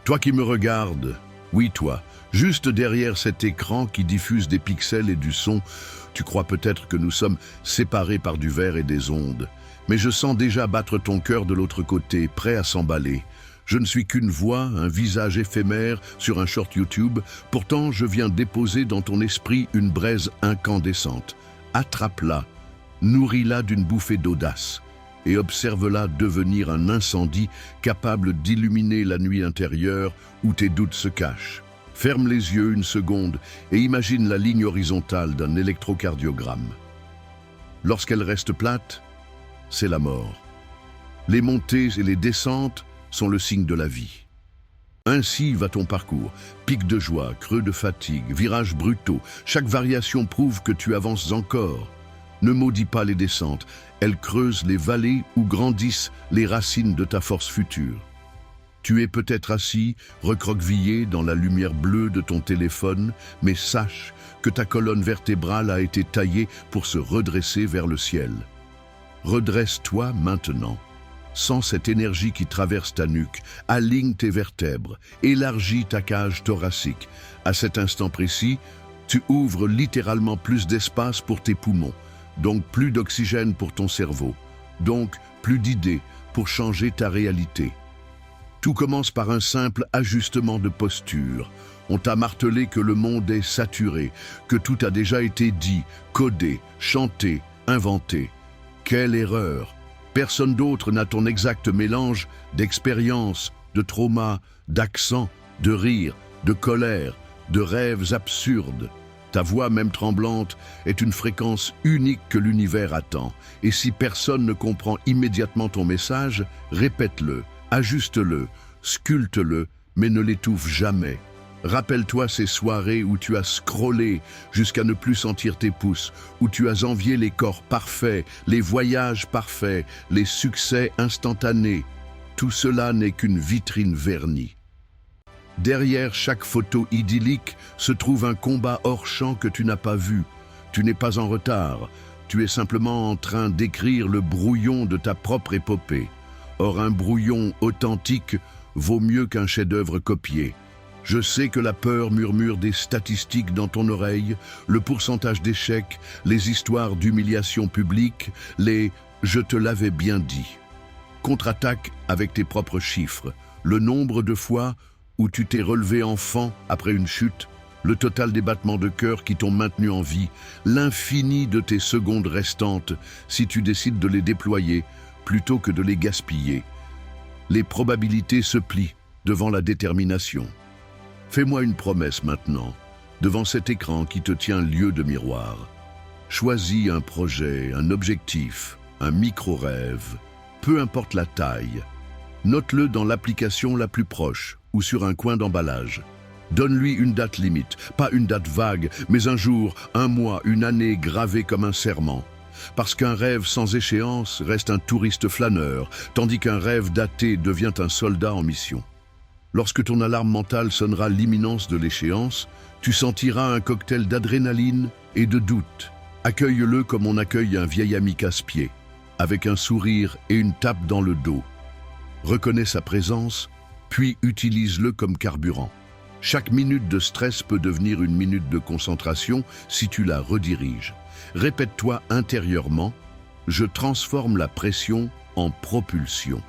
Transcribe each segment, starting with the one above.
Toi qui me regardes, oui toi, juste derrière cet écran qui diffuse des pixels et du son, tu crois peut-être que nous sommes séparés par du verre et des ondes. Mais je sens déjà battre ton cœur de l'autre côté, prêt à s'emballer. Je ne suis qu'une voix, un visage éphémère sur un short YouTube, pourtant je viens déposer dans ton esprit une braise incandescente. Attrape-la, nourris-la d'une bouffée d'audace et observe-la devenir un incendie capable d'illuminer la nuit intérieure où tes doutes se cachent. Ferme les yeux une seconde et imagine la ligne horizontale d'un électrocardiogramme. Lorsqu'elle reste plate, c'est la mort. Les montées et les descentes sont le signe de la vie. Ainsi va ton parcours, pic de joie, creux de fatigue, virages brutaux. Chaque variation prouve que tu avances encore. Ne maudis pas les descentes, elles creusent les vallées où grandissent les racines de ta force future. Tu es peut-être assis, recroquevillé dans la lumière bleue de ton téléphone, mais sache que ta colonne vertébrale a été taillée pour se redresser vers le ciel. Redresse-toi maintenant. Sens cette énergie qui traverse ta nuque, aligne tes vertèbres, élargis ta cage thoracique. À cet instant précis, tu ouvres littéralement plus d'espace pour tes poumons, donc plus d'oxygène pour ton cerveau, donc plus d'idées pour changer ta réalité. Tout commence par un simple ajustement de posture. On t'a martelé que le monde est saturé, que tout a déjà été dit, codé, chanté, inventé. Quelle erreur! Personne d'autre n'a ton exact mélange d'expériences, de traumas, d'accents, de rires, de colère, de rêves absurdes. Ta voix, même tremblante, est une fréquence unique que l'univers attend. Et si personne ne comprend immédiatement ton message, répète-le, ajuste-le, sculpte-le, mais ne l'étouffe jamais. Rappelle-toi ces soirées où tu as scrollé jusqu'à ne plus sentir tes pouces, où tu as envié les corps parfaits, les voyages parfaits, les succès instantanés. Tout cela n'est qu'une vitrine vernie. Derrière chaque photo idyllique se trouve un combat hors champ que tu n'as pas vu. Tu n'es pas en retard, tu es simplement en train d'écrire le brouillon de ta propre épopée. Or, un brouillon authentique vaut mieux qu'un chef-d'œuvre copié. Je sais que la peur murmure des statistiques dans ton oreille, le pourcentage d'échecs, les histoires d'humiliation publique, les « je te l'avais bien dit ». Contre-attaque avec tes propres chiffres, le nombre de fois où tu t'es relevé enfant après une chute, le total des battements de cœur qui t'ont maintenu en vie, l'infini de tes secondes restantes si tu décides de les déployer plutôt que de les gaspiller. Les probabilités se plient devant la détermination. Fais-moi une promesse maintenant, devant cet écran qui te tient lieu de miroir. Choisis un projet, un objectif, un micro-rêve, peu importe la taille. Note-le dans l'application la plus proche ou sur un coin d'emballage. Donne-lui une date limite, pas une date vague, mais un jour, un mois, une année gravée comme un serment. Parce qu'un rêve sans échéance reste un touriste flâneur, tandis qu'un rêve daté devient un soldat en mission. Lorsque ton alarme mentale sonnera l'imminence de l'échéance, tu sentiras un cocktail d'adrénaline et de doute. Accueille-le comme on accueille un vieil ami casse-pied, avec un sourire et une tape dans le dos. Reconnais sa présence, puis utilise-le comme carburant. Chaque minute de stress peut devenir une minute de concentration si tu la rediriges. Répète-toi intérieurement, je transforme la pression en propulsion.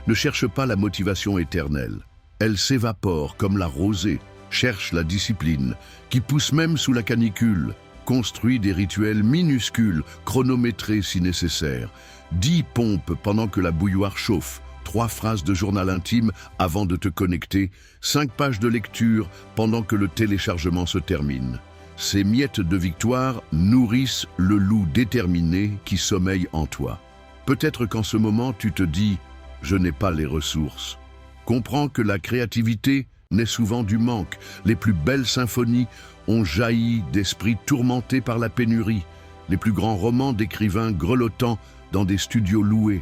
Ne cherche pas la motivation éternelle. Elle s'évapore comme la rosée. Cherche la discipline, qui pousse même sous la canicule. Construis des rituels minuscules, chronométrés si nécessaire. 10 pompes pendant que la bouilloire chauffe. 3 phrases de journal intime avant de te connecter. 5 pages de lecture pendant que le téléchargement se termine. Ces miettes de victoire nourrissent le loup déterminé qui sommeille en toi. Peut-être qu'en ce moment tu te dis « je n'ai pas les ressources ». Comprends que la créativité naît souvent du manque. Les plus belles symphonies ont jailli d'esprits tourmentés par la pénurie. Les plus grands romans d'écrivains grelottants dans des studios loués.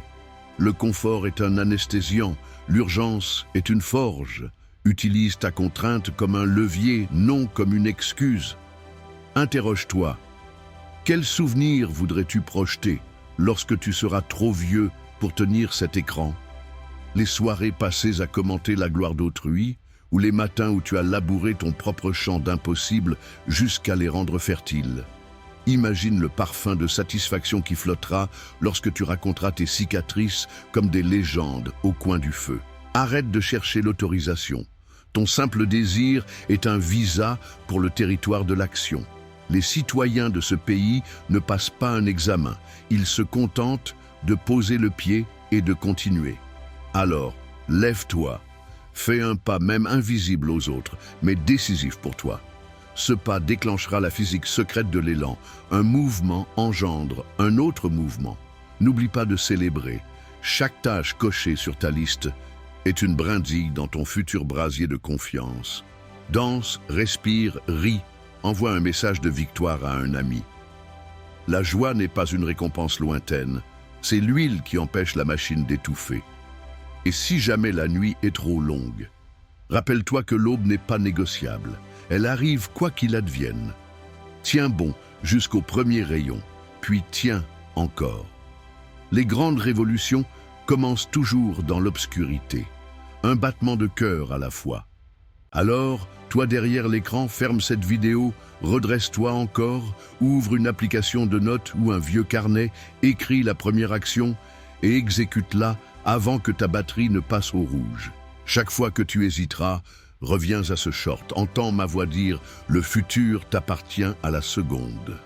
Le confort est un anesthésiant, l'urgence est une forge. Utilise ta contrainte comme un levier, non comme une excuse. Interroge-toi. Quel souvenir voudrais-tu projeter lorsque tu seras trop vieux pour tenir cet écran? Les soirées passées à commenter la gloire d'autrui, ou les matins où tu as labouré ton propre champ d'impossible jusqu'à les rendre fertiles. Imagine le parfum de satisfaction qui flottera lorsque tu raconteras tes cicatrices comme des légendes au coin du feu. Arrête de chercher l'autorisation. Ton simple désir est un visa pour le territoire de l'action. Les citoyens de ce pays ne passent pas un examen. Ils se contentent de poser le pied et de continuer. Alors, lève-toi. Fais un pas même invisible aux autres, mais décisif pour toi. Ce pas déclenchera la physique secrète de l'élan. Un mouvement engendre un autre mouvement. N'oublie pas de célébrer. Chaque tâche cochée sur ta liste est une brindille dans ton futur brasier de confiance. Danse, respire, ris. Envoie un message de victoire à un ami. La joie n'est pas une récompense lointaine. C'est l'huile qui empêche la machine d'étouffer. Et si jamais la nuit est trop longue, rappelle-toi que l'aube n'est pas négociable. Elle arrive quoi qu'il advienne. Tiens bon jusqu'au premier rayon, puis tiens encore. Les grandes révolutions commencent toujours dans l'obscurité, un battement de cœur à la fois. Alors, toi derrière l'écran, ferme cette vidéo, redresse-toi encore, ouvre une application de notes ou un vieux carnet, écris la première action et exécute-la avant que ta batterie ne passe au rouge. Chaque fois que tu hésiteras, reviens à ce short, entends ma voix dire « Le futur t'appartient à la seconde ».